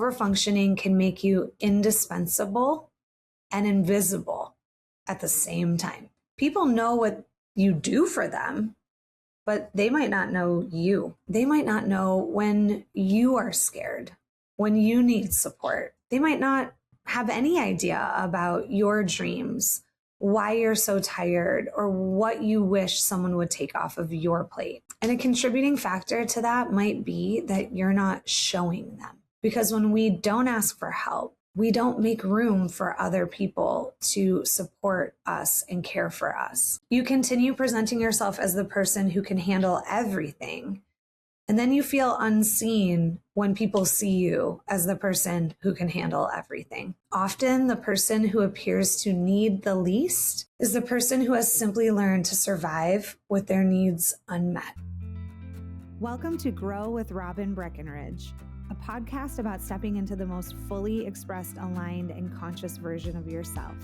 overfunctioning can make you indispensable and invisible at the same time. People know what you do for them, but they might not know you. They might not know when you are scared, when you need support. They might not have any idea about your dreams, why you're so tired, or what you wish someone would take off of your plate. And a contributing factor to that might be that you're not showing them. Because when we don't ask for help, we don't make room for other people to support us and care for us. You continue presenting yourself as the person who can handle everything, and then you feel unseen when people see you as the person who can handle everything. Often, the person who appears to need the least is the person who has simply learned to survive with their needs unmet. Welcome to Grow with Robin Breckenridge, a podcast about stepping into the most fully expressed, aligned, and conscious version of yourself.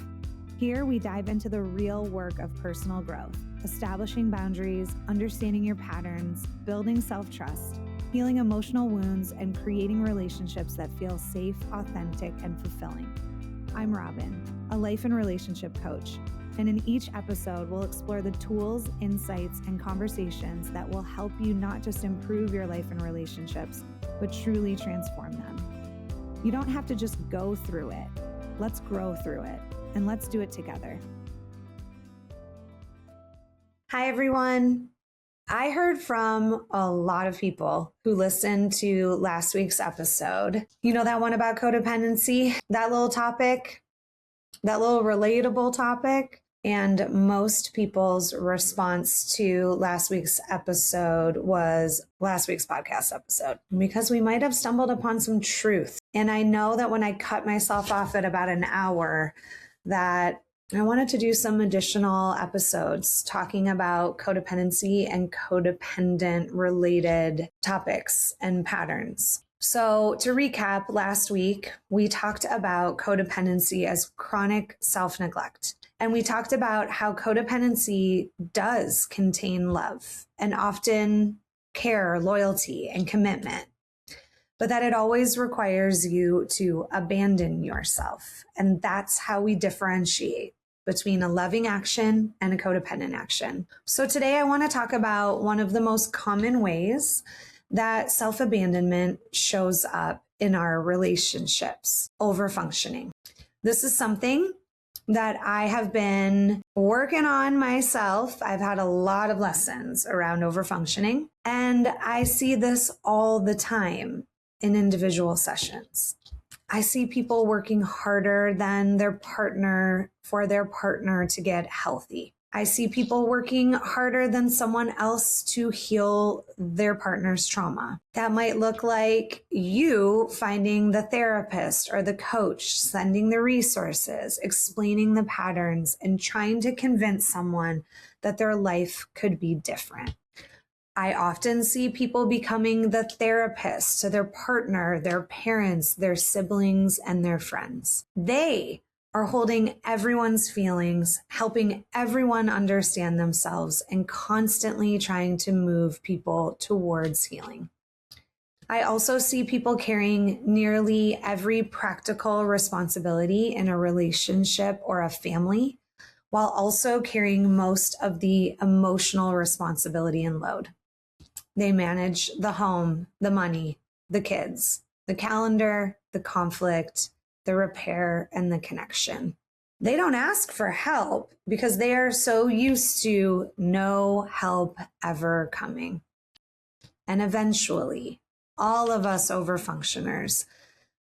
Here, we dive into the real work of personal growth, establishing boundaries, understanding your patterns, building self-trust, healing emotional wounds, and creating relationships that feel safe, authentic, and fulfilling. I'm Robin, a life and relationship coach, and in each episode, we'll explore the tools, insights, and conversations that will help you not just improve your life and relationships, but truly transform them. You don't have to just go through it. Let's grow through it, and let's do it together. Hi, everyone. I heard from a lot of people who listened to last week's episode. You know that one about codependency, that little topic, that little relatable topic? And most people's response to last week's episode was last week's podcast episode, because we might have stumbled upon some truth. And I know that when I cut myself off at about an hour, that I wanted to do some additional episodes talking about codependency and codependent related topics and patterns. So to recap, last week, we talked about codependency as chronic self-neglect. And we talked about how codependency does contain love and often care, loyalty, and commitment, but that it always requires you to abandon yourself. And that's how we differentiate between a loving action and a codependent action. So today I want to talk about one of the most common ways that self-abandonment shows up in our relationships, overfunctioning. This is something that I have been working on myself. I've had a lot of lessons around overfunctioning, and I see this all the time in individual sessions. I see people working harder than their partner for their partner to get healthy. I see people working harder than someone else to heal their partner's trauma. That might look like you finding the therapist or the coach, sending the resources, explaining the patterns, and trying to convince someone that their life could be different. I often see people becoming the therapist to their partner, their parents, their siblings, and their friends. They are holding everyone's feelings, helping everyone understand themselves, and constantly trying to move people towards healing. I also see people carrying nearly every practical responsibility in a relationship or a family, while also carrying most of the emotional responsibility and load. They manage the home, the money, the kids, the calendar, the conflict, the repair, and the connection. They don't ask for help because they are so used to no help ever coming. And eventually, all of us overfunctioners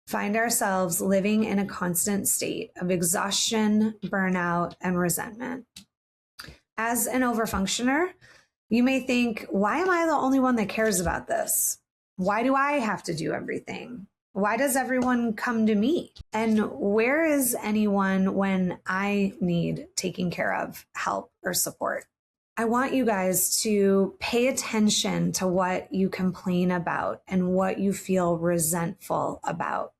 find ourselves living in a constant state of exhaustion, burnout, and resentment. As an overfunctioner, you may think, why am I the only one that cares about this? Why do I have to do everything? Why does everyone come to me? And where is anyone when I need taking care of, help, or support? I want you guys to pay attention to what you complain about and what you feel resentful about,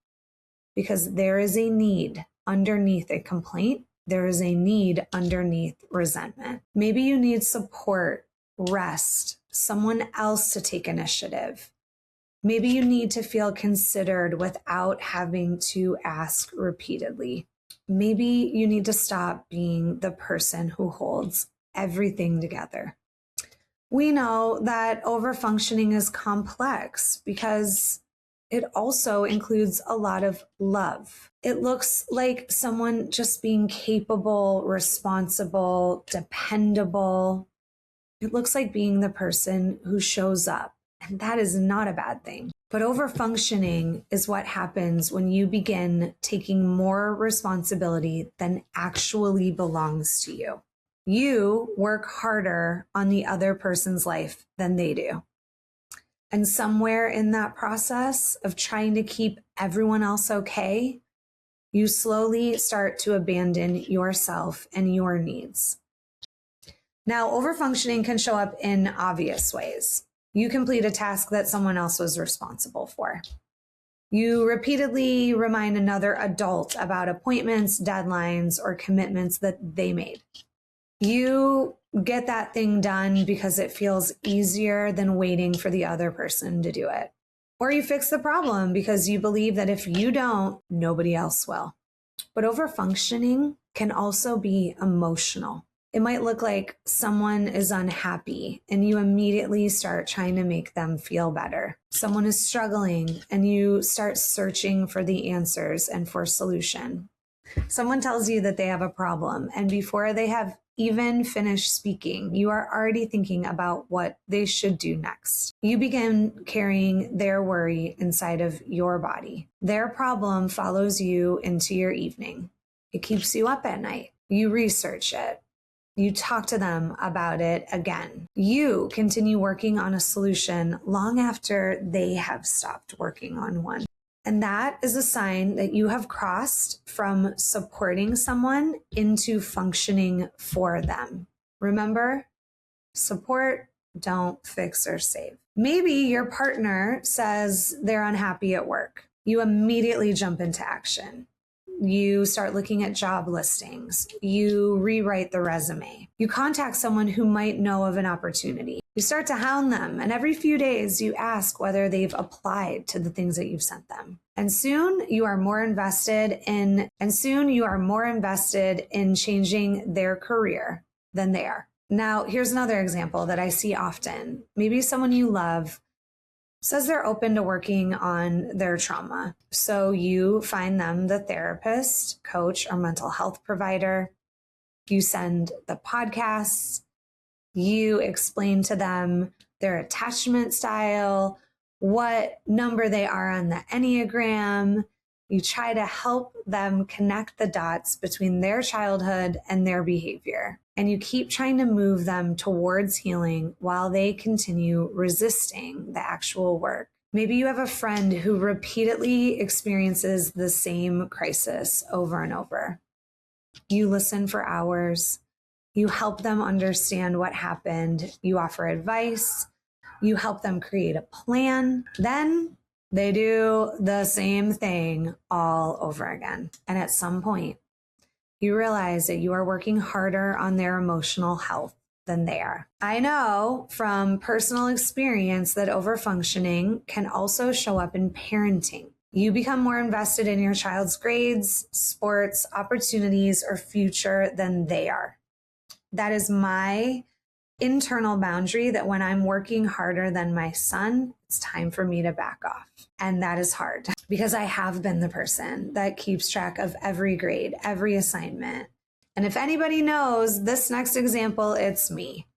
because there is a need underneath a complaint. There is a need underneath resentment. Maybe you need support, rest, someone else to take initiative. Maybe you need to feel considered without having to ask repeatedly. Maybe you need to stop being the person who holds everything together. We know that overfunctioning is complex because it also includes a lot of love. It looks like someone just being capable, responsible, dependable. It looks like being the person who shows up, and that is not a bad thing. But overfunctioning is what happens when you begin taking more responsibility than actually belongs to you. You work harder on the other person's life than they do. And somewhere in that process of trying to keep everyone else okay, you slowly start to abandon yourself and your needs. Now, overfunctioning can show up in obvious ways. You complete a task that someone else was responsible for. You repeatedly remind another adult about appointments, deadlines, or commitments that they made. You get that thing done because it feels easier than waiting for the other person to do it. Or you fix the problem because you believe that if you don't, nobody else will. But overfunctioning can also be emotional. It might look like someone is unhappy and you immediately start trying to make them feel better. Someone is struggling and you start searching for the answers and for solution. Someone tells you that they have a problem, and before they have even finished speaking, you are already thinking about what they should do next. You begin carrying their worry inside of your body. Their problem follows you into your evening. It keeps you up at night. You research it. You talk to them about it again. You continue working on a solution long after they have stopped working on one. And that is a sign that you have crossed from supporting someone into functioning for them. Remember, support, don't fix or save. Maybe your partner says they're unhappy at work. You immediately jump into action. You start looking at job listings. You rewrite the resume. You contact someone who might know of an opportunity. You start to hound them, and every few days you ask whether they've applied to the things that you've sent them. And soon you are more invested in changing their career than they are. Now, here's another example that I see often. Maybe someone you love says they're open to working on their trauma. So you find them the therapist, coach, or mental health provider. You send the podcasts. You explain to them their attachment style, what number they are on the Enneagram. You try to help them connect the dots between their childhood and their behavior. And you keep trying to move them towards healing while they continue resisting the actual work. Maybe you have a friend who repeatedly experiences the same crisis over and over. You listen for hours. You help them understand what happened. You offer advice. You help them create a plan. Then they do the same thing all over again. And at some point, you realize that you are working harder on their emotional health than they are. I know from personal experience that overfunctioning can also show up in parenting. You become more invested in your child's grades, sports, opportunities, or future than they are. That is my internal boundary that when I'm working harder than my son, it's time for me to back off. And that is hard because I have been the person that keeps track of every grade, every assignment. And if anybody knows this next example, it's me.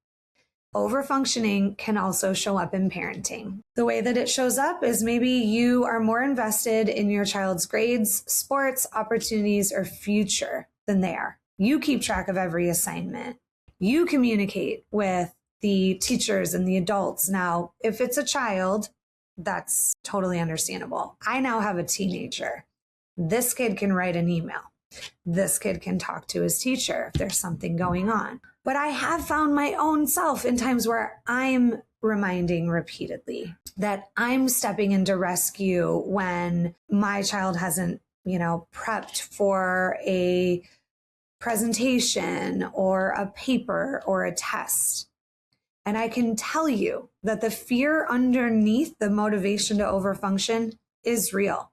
Overfunctioning can also show up in parenting. The way that it shows up is maybe you are more invested in your child's grades, sports, opportunities, or future than they are. You keep track of every assignment. You communicate with the teachers and the adults. Now, if it's a child, that's totally understandable. I now have a teenager. This kid can write an email. This kid can talk to his teacher if there's something going on. But I have found my own self in times where I'm reminding repeatedly that I'm stepping into rescue when my child hasn't, prepped for a presentation or a paper or a test. And I can tell you that the fear underneath the motivation to overfunction is real.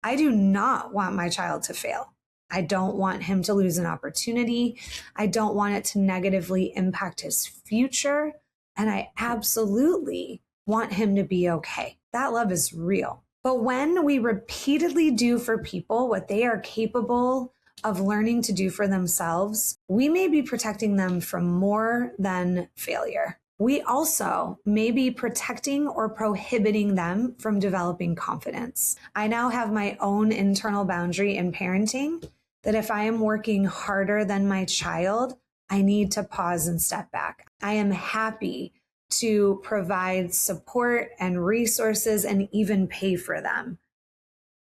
I do not want my child to fail. I don't want him to lose an opportunity. I don't want it to negatively impact his future. And I absolutely want him to be okay. That love is real. But when we repeatedly do for people what they are capable of learning to do for themselves, we may be protecting them from more than failure. We also may be protecting or prohibiting them from developing confidence. I now have my own internal boundary in parenting that if I am working harder than my child, I need to pause and step back. I am happy to provide support and resources and even pay for them.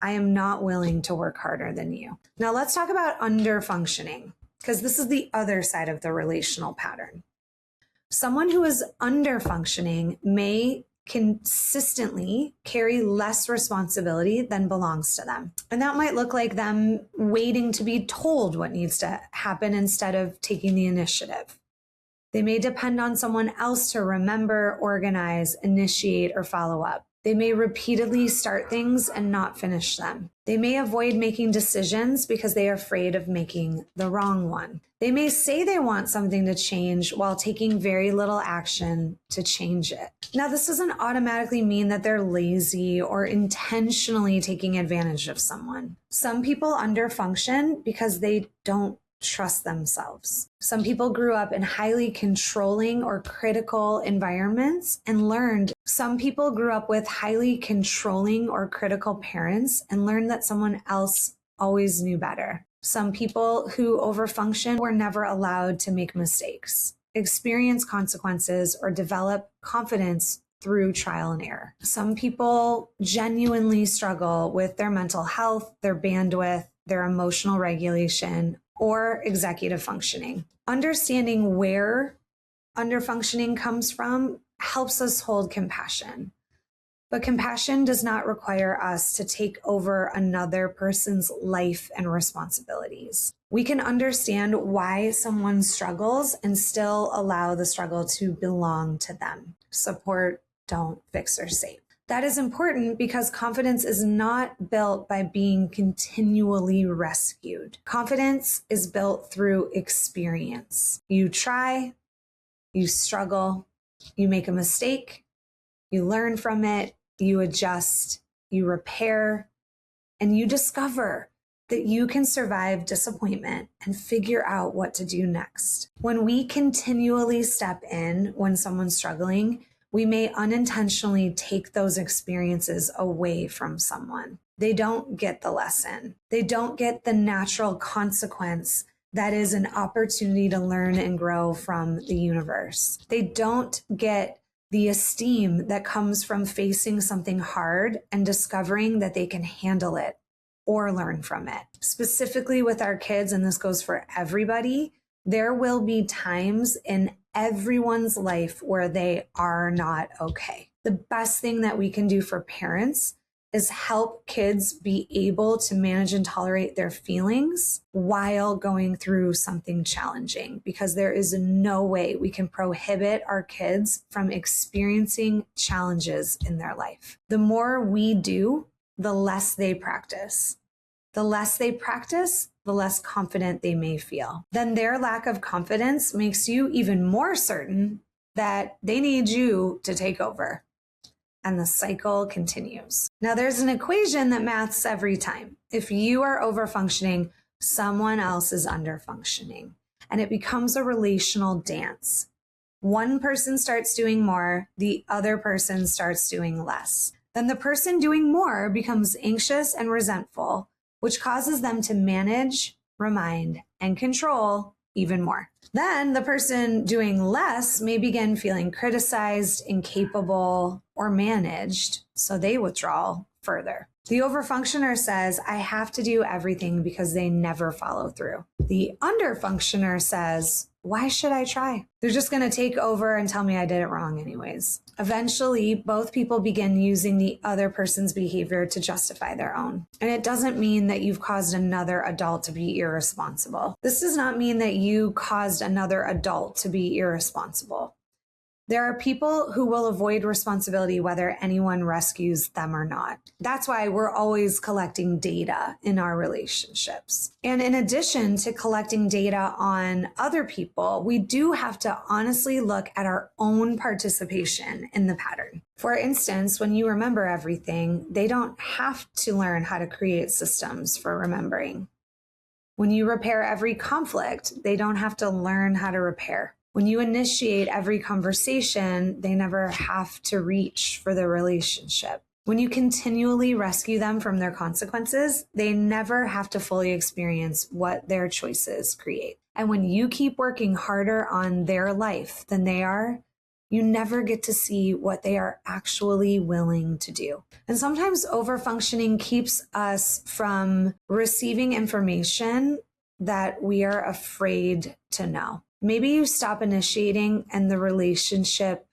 I am not willing to work harder than you. Now let's talk about underfunctioning, because this is the other side of the relational pattern. Someone who is underfunctioning may consistently carry less responsibility than belongs to them. And that might look like them waiting to be told what needs to happen instead of taking the initiative. They may depend on someone else to remember, organize, initiate, or follow up. They may repeatedly start things and not finish them. They may avoid making decisions because they are afraid of making the wrong one. They may say they want something to change while taking very little action to change it. Now, this doesn't automatically mean that they're lazy or intentionally taking advantage of someone. Some people underfunction because they don't trust themselves. Some people grew up in highly controlling or critical environments and learned. Some people grew up with highly controlling or critical parents and learned that someone else always knew better. Some people who overfunction were never allowed to make mistakes, experience consequences, or develop confidence through trial and error. Some people genuinely struggle with their mental health, their bandwidth, their emotional regulation, or executive functioning. Understanding where underfunctioning comes from helps us hold compassion. But compassion does not require us to take over another person's life and responsibilities. We can understand why someone struggles and still allow the struggle to belong to them. Support, don't fix or save. That is important because confidence is not built by being continually rescued. Confidence is built through experience. You try, you struggle, you make a mistake, you learn from it, you adjust, you repair, and you discover that you can survive disappointment and figure out what to do next. When we continually step in when someone's struggling, we may unintentionally take those experiences away from someone. They don't get the lesson. They don't get the natural consequence that is an opportunity to learn and grow from the universe. They don't get the esteem that comes from facing something hard and discovering that they can handle it or learn from it. Specifically with our kids, and this goes for everybody, there will be times in everyone's life where they are not okay. The best thing that we can do for parents is help kids be able to manage and tolerate their feelings while going through something challenging, because there is no way we can prohibit our kids from experiencing challenges in their life. The more we do, the less they practice. The less they practice, the less confident they may feel. Then their lack of confidence makes you even more certain that they need you to take over. And the cycle continues. Now, there's an equation that maths every time. If you are overfunctioning, someone else is underfunctioning. And it becomes a relational dance. One person starts doing more, the other person starts doing less. Then the person doing more becomes anxious and resentful, which causes them to manage, remind, and control even more. Then the person doing less may begin feeling criticized, incapable, or managed, so they withdraw further. The overfunctioner says, I have to do everything because they never follow through. The underfunctioner says, why should I try? They're just going to take over and tell me I did it wrong anyways. Eventually, both people begin using the other person's behavior to justify their own. And it doesn't mean that you've caused another adult to be irresponsible. This does not mean that you caused another adult to be irresponsible. There are people who will avoid responsibility whether anyone rescues them or not. That's why we're always collecting data in our relationships. And in addition to collecting data on other people, we do have to honestly look at our own participation in the pattern. For instance, when you remember everything, they don't have to learn how to create systems for remembering. When you repair every conflict, they don't have to learn how to repair. When you initiate every conversation, they never have to reach for the relationship. When you continually rescue them from their consequences, they never have to fully experience what their choices create. And when you keep working harder on their life than they are, you never get to see what they are actually willing to do. And sometimes overfunctioning keeps us from receiving information that we are afraid to know. Maybe you stop initiating and the relationship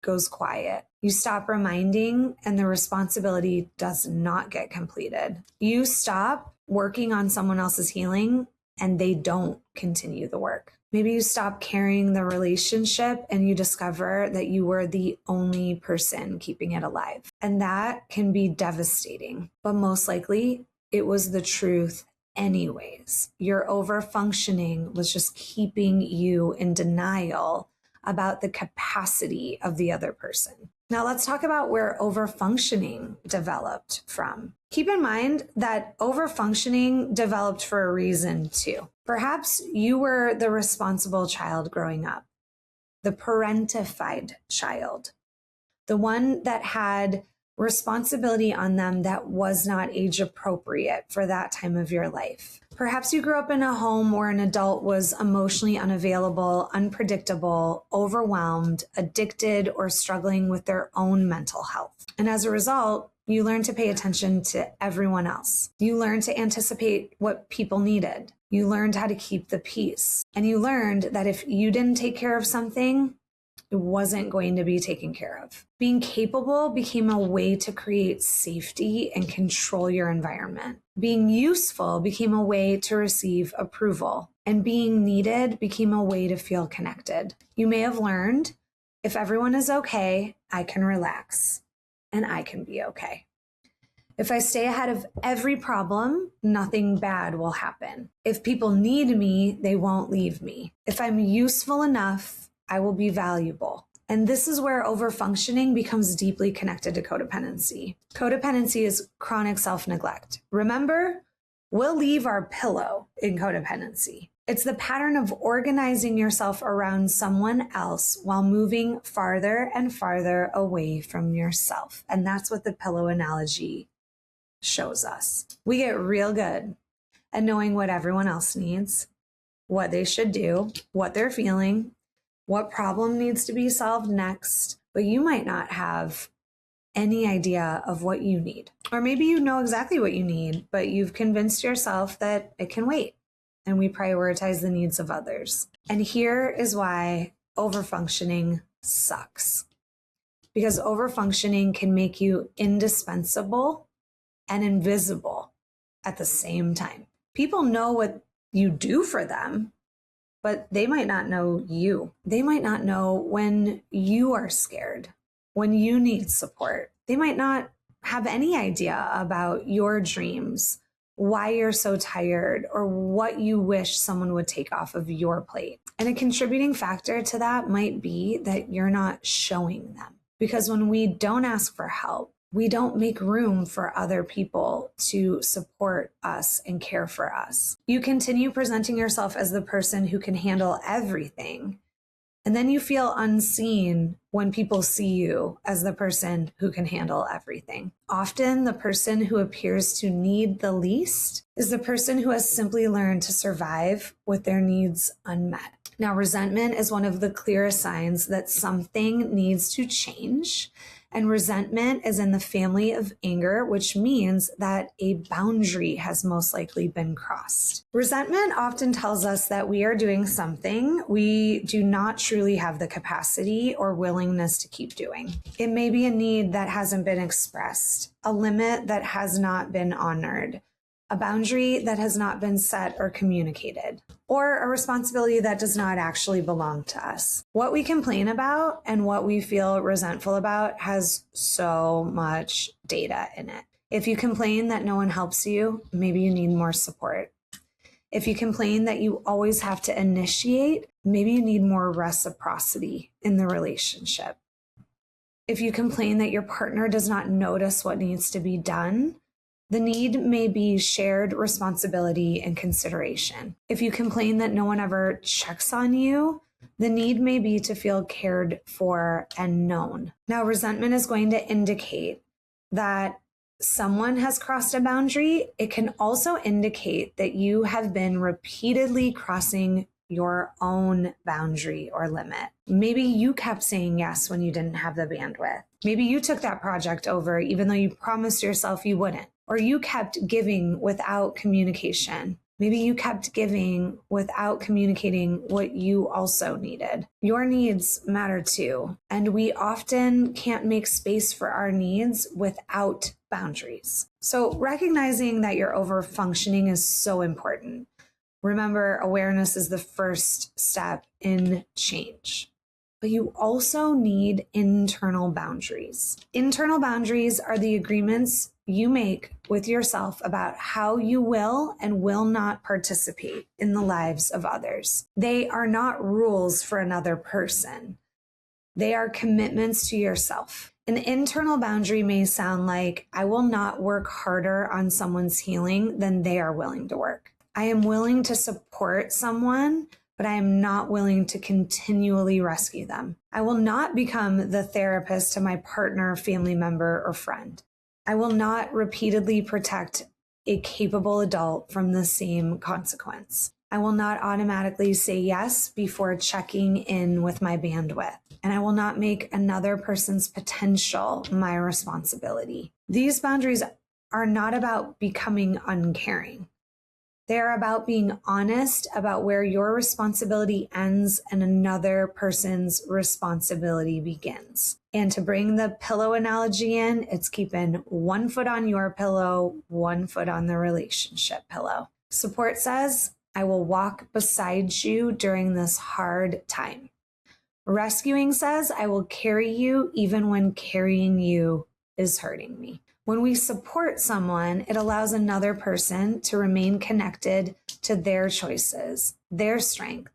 goes quiet. You stop reminding and the responsibility does not get completed. You stop working on someone else's healing and they don't continue the work. Maybe you stop carrying the relationship and you discover that you were the only person keeping it alive. And that can be devastating, but most likely it was the truth anyways. Your overfunctioning was just keeping you in denial about the capacity of the other person. Now let's talk about where overfunctioning developed from. Keep in mind that overfunctioning developed for a reason too. Perhaps you were the responsible child growing up, the parentified child, the one that had responsibility on them that was not age appropriate for that time of your life. Perhaps you grew up in a home where an adult was emotionally unavailable, unpredictable, overwhelmed, addicted, or struggling with their own mental health. And as a result, you learned to pay attention to everyone else. You learned to anticipate what people needed. You learned how to keep the peace. And you learned that if you didn't take care of something, it wasn't going to be taken care of. Being capable became a way to create safety and control your environment. Being useful became a way to receive approval. And being needed became a way to feel connected. You may have learned, if everyone is okay, I can relax and I can be okay. If I stay ahead of every problem, nothing bad will happen. If people need me, they won't leave me. If I'm useful enough, I will be valuable. And this is where overfunctioning becomes deeply connected to codependency. Codependency is chronic self-neglect. Remember, we'll leave our pillow in codependency. It's the pattern of organizing yourself around someone else while moving farther and farther away from yourself. And that's what the pillow analogy shows us. We get real good at knowing what everyone else needs, what they should do, what they're feeling, what problem needs to be solved next, but you might not have any idea of what you need. Or maybe you know exactly what you need, but you've convinced yourself that it can wait, and we prioritize the needs of others. And here is why overfunctioning sucks. Because overfunctioning can make you indispensable and invisible at the same time. People know what you do for them, but they might not know you. They might not know when you are scared, when you need support. They might not have any idea about your dreams, why you're so tired, or what you wish someone would take off of your plate. And a contributing factor to that might be that you're not showing them. Because when we don't ask for help, we don't make room for other people to support us and care for us. You continue presenting yourself as the person who can handle everything, and then you feel unseen when people see you as the person who can handle everything. Often, the person who appears to need the least is the person who has simply learned to survive with their needs unmet. Now, resentment is one of the clearest signs that something needs to change. And resentment is in the family of anger, which means that a boundary has most likely been crossed. Resentment often tells us that we are doing something we do not truly have the capacity or willingness to keep doing. It may be a need that hasn't been expressed, a limit that has not been honored, a boundary that has not been set or communicated, or a responsibility that does not actually belong to us. What we complain about and what we feel resentful about has so much data in it. If you complain that no one helps you, maybe you need more support. If you complain that you always have to initiate, maybe you need more reciprocity in the relationship. If you complain that your partner does not notice what needs to be done, the need may be shared responsibility and consideration. If you complain that no one ever checks on you, the need may be to feel cared for and known. Now, resentment is going to indicate that someone has crossed a boundary. It can also indicate that you have been repeatedly crossing your own boundary or limit. Maybe you kept saying yes when you didn't have the bandwidth. Maybe you took that project over even though you promised yourself you wouldn't. Or you kept giving without communication. Maybe you kept giving without communicating what you also needed. Your needs matter too. And we often can't make space for our needs without boundaries. So recognizing that you're overfunctioning is so important. Remember, awareness is the first step in change. But you also need internal boundaries. Internal boundaries are the agreements you make with yourself about how you will and will not participate in the lives of others. They are not rules for another person. They are commitments to yourself. An internal boundary may sound like, I will not work harder on someone's healing than they are willing to work. I am willing to support someone, but I am not willing to continually rescue them. I will not become the therapist to my partner, family member, or friend. I will not repeatedly protect a capable adult from the same consequence. I will not automatically say yes before checking in with my bandwidth. And I will not make another person's potential my responsibility. These boundaries are not about becoming uncaring. They're about being honest about where your responsibility ends and another person's responsibility begins. And to bring the pillow analogy in, it's keeping one foot on your pillow, one foot on the relationship pillow. Support says, I will walk beside you during this hard time. Rescuing says, I will carry you even when carrying you is hurting me. When we support someone, it allows another person to remain connected to their choices, their strength,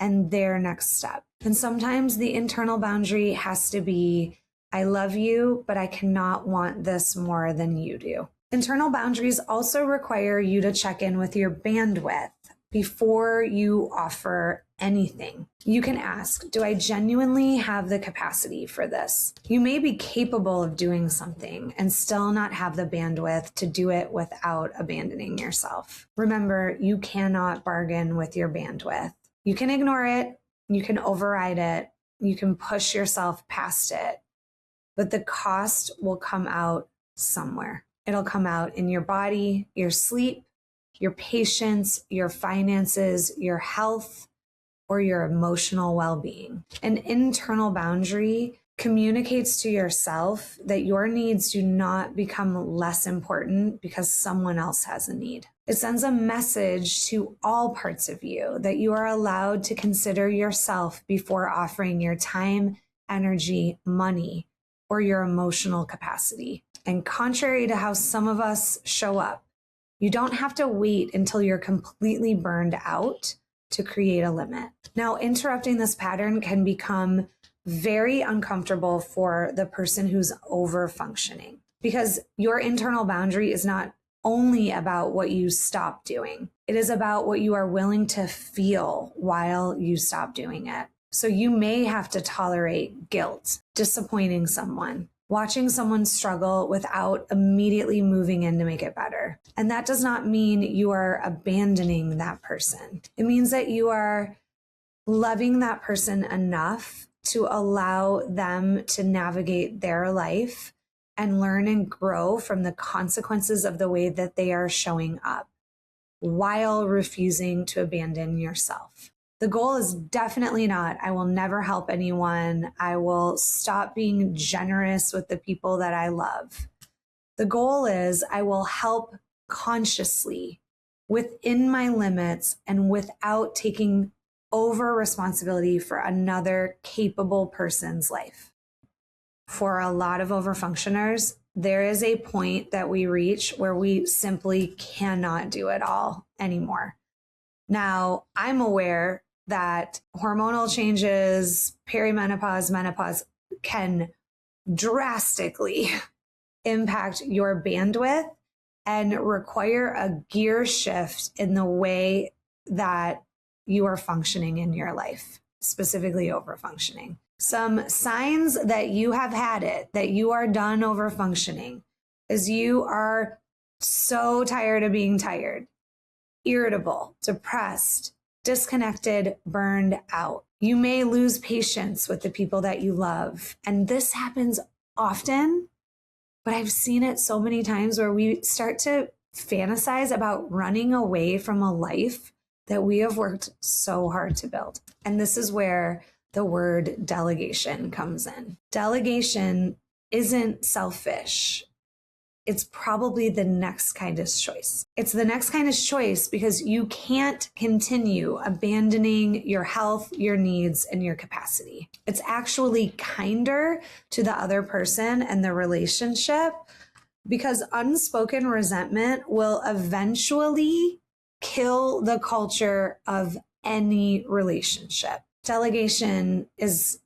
and their next step. And sometimes the internal boundary has to be, I love you, but I cannot want this more than you do. Internal boundaries also require you to check in with your bandwidth before you offer anything. You can ask, do I genuinely have the capacity for this? You may be capable of doing something and still not have the bandwidth to do it without abandoning yourself. Remember, you cannot bargain with your bandwidth. You can ignore it, you can override it, you can push yourself past it, but the cost will come out somewhere. It'll come out in your body, your sleep, your patience, your finances, your health, or your emotional well-being. An internal boundary communicates to yourself that your needs do not become less important because someone else has a need. It sends a message to all parts of you that you are allowed to consider yourself before offering your time, energy, money, or your emotional capacity. And contrary to how some of us show up, you don't have to wait until you're completely burned out to create a limit. Now, interrupting this pattern can become very uncomfortable for the person who's over functioning because your internal boundary is not only about what you stop doing. It is about what you are willing to feel while you stop doing it. So you may have to tolerate guilt, disappointing someone, watching someone struggle without immediately moving in to make it better. And that does not mean you are abandoning that person. It means that you are loving that person enough to allow them to navigate their life and learn and grow from the consequences of the way that they are showing up while refusing to abandon yourself. The goal is definitely not, I will never help anyone. I will stop being generous with the people that I love. The goal is, I will help consciously within my limits and without taking over responsibility for another capable person's life. For a lot of overfunctioners, there is a point that we reach where we simply cannot do it all anymore. Now, I'm aware that hormonal changes, perimenopause, menopause can drastically impact your bandwidth and require a gear shift in the way that you are functioning in your life, specifically overfunctioning. Some signs that you have had it, that you are done overfunctioning, is you are so tired of being tired, irritable, depressed, disconnected, burned out. You may lose patience with the people that you love. And this happens often, but I've seen it so many times where we start to fantasize about running away from a life that we have worked so hard to build. And this is where the word delegation comes in. Delegation isn't selfish. It's probably the next kindest choice. It's the next kindest choice because you can't continue abandoning your health, your needs, and your capacity. It's actually kinder to the other person and the relationship because unspoken resentment will eventually kill the culture of any relationship. Delegation is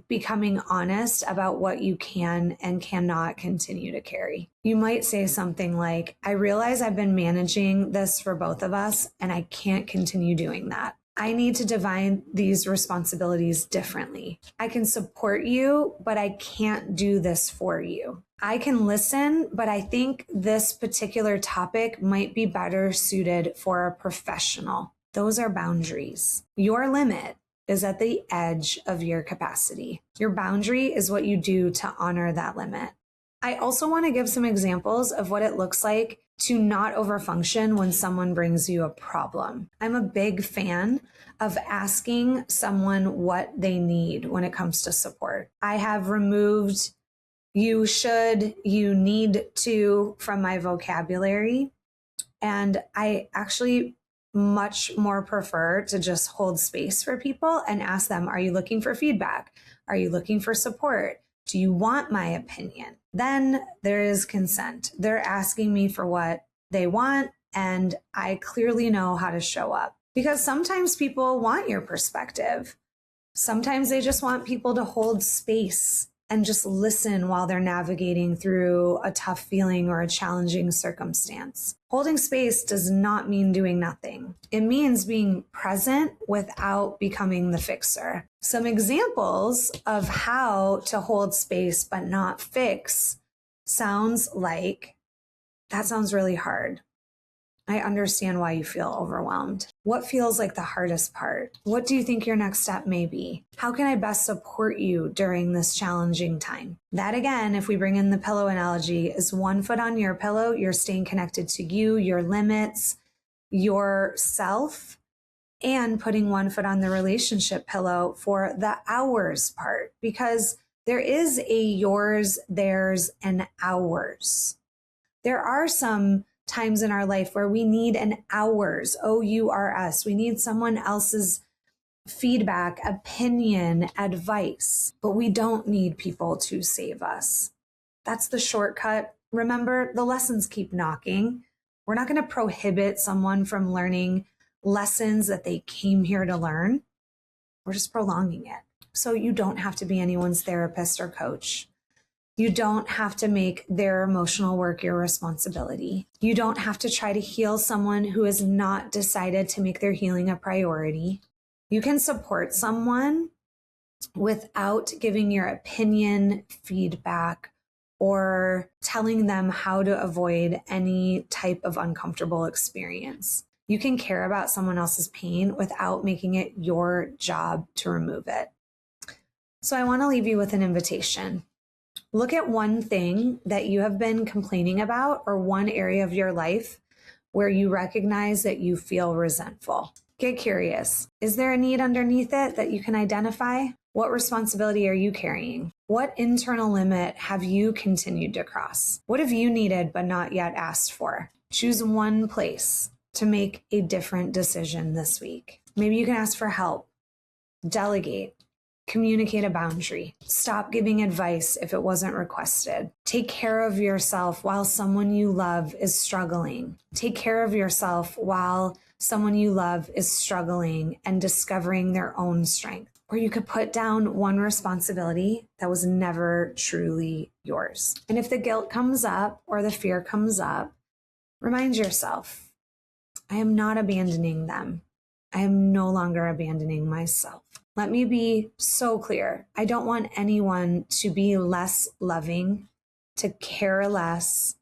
becoming honest about what you can and cannot continue to carry. You might say something like, I realize I've been managing this for both of us and I can't continue doing that. I need to divide these responsibilities differently. I can support you, but I can't do this for you. I can listen, but I think this particular topic might be better suited for a professional. Those are boundaries. Your limit is at the edge of your capacity. Your boundary is what you do to honor that limit. I also want to give some examples of what it looks like to not overfunction when someone brings you a problem. I'm a big fan of asking someone what they need when it comes to support. I have removed you should, you need to from my vocabulary. And I actually much more prefer to just hold space for people and ask them, are you looking for feedback? Are you looking for support? Do you want my opinion? Then there is consent. They're asking me for what they want, and I clearly know how to show up. Because sometimes people want your perspective. Sometimes they just want people to hold space and just listen while they're navigating through a tough feeling or a challenging circumstance. Holding space does not mean doing nothing. It means being present without becoming the fixer. Some examples of how to hold space but not fix sounds like, that sounds really hard. I understand why you feel overwhelmed. What feels like the hardest part? What do you think your next step may be? How can I best support you during this challenging time? That again, if we bring in the pillow analogy, is one foot on your pillow. You're staying connected to you, your limits, yourself, and putting one foot on the relationship pillow for the ours part, because there is a yours, theirs, and ours. There are some times in our life where we need an ours, O-U-R-S. We need someone else's feedback, opinion, advice, but we don't need people to save us. That's the shortcut. Remember, the lessons keep knocking. We're not going to prohibit someone from learning lessons that they came here to learn. We're just prolonging it. So you don't have to be anyone's therapist or coach. You don't have to make their emotional work your responsibility. You don't have to try to heal someone who has not decided to make their healing a priority. You can support someone without giving your opinion, feedback, or telling them how to avoid any type of uncomfortable experience. You can care about someone else's pain without making it your job to remove it. So I want to leave you with an invitation. Look at one thing that you have been complaining about or one area of your life where you recognize that you feel resentful. Get curious. Is there a need underneath it that you can identify? What responsibility are you carrying? What internal limit have you continued to cross? What have you needed but not yet asked for? Choose one place to make a different decision this week. Maybe you can ask for help, delegate, communicate a boundary, stop giving advice if it wasn't requested. Take care of yourself while someone you love is struggling. Take care of yourself while someone you love is struggling and discovering their own strength. Or you could put down one responsibility that was never truly yours. And if the guilt comes up or the fear comes up, remind yourself, I am not abandoning them. I am no longer abandoning myself. Let me be so clear. I don't want anyone to be less loving, to care less,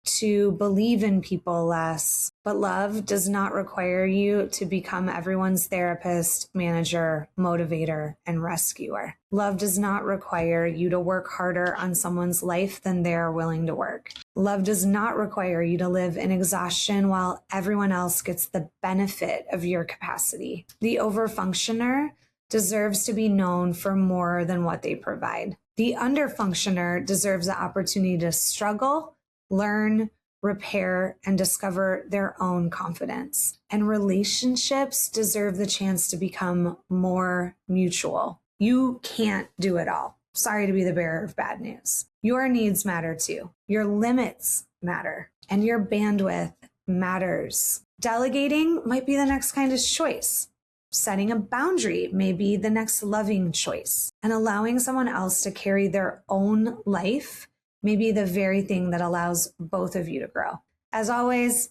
to believe in people less. But love does not require you to become everyone's therapist, manager, motivator, and rescuer. Love does not require you to work harder on someone's life than they're willing to work. Love does not require you to live in exhaustion while everyone else gets the benefit of your capacity. The overfunctioner deserves to be known for more than what they provide. The underfunctioner deserves the opportunity to struggle, learn, repair, and discover their own confidence. And relationships deserve the chance to become more mutual. You can't do it all. Sorry to be the bearer of bad news. Your needs matter too. Your limits matter. And your bandwidth matters. Delegating might be the next kind of choice. Setting a boundary may be the next loving choice. And allowing someone else to carry their own life may be the very thing that allows both of you to grow. As always,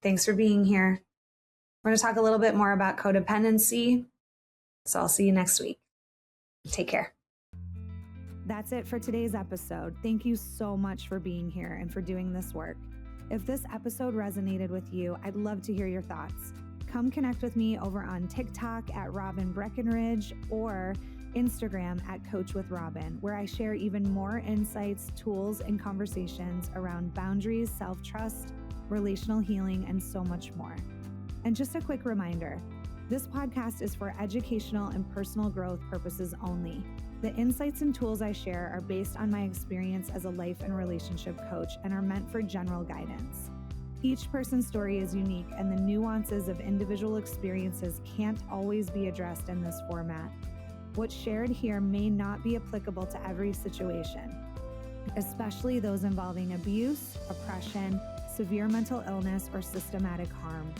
thanks for being here. We're going to talk a little bit more about codependency. So I'll see you next week. Take care. That's it for today's episode. Thank you so much for being here and for doing this work. If this episode resonated with you, I'd love to hear your thoughts. Come connect with me over on TikTok at Robin Breckenridge or Instagram at Coach with Robin, where I share even more insights, tools, and conversations around boundaries, self-trust, relational healing, and so much more. And just a quick reminder, this podcast is for educational and personal growth purposes only. The insights and tools I share are based on my experience as a life and relationship coach and are meant for general guidance. Each person's story is unique, and the nuances of individual experiences can't always be addressed in this format. What's shared here may not be applicable to every situation, especially those involving abuse, oppression, severe mental illness, or systematic harm.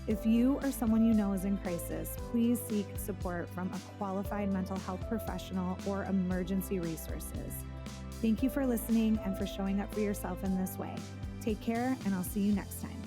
If you or someone you know is in crisis, please seek support from a qualified mental health professional or emergency resources. Thank you for listening and for showing up for yourself in this way. Take care, and I'll see you next time.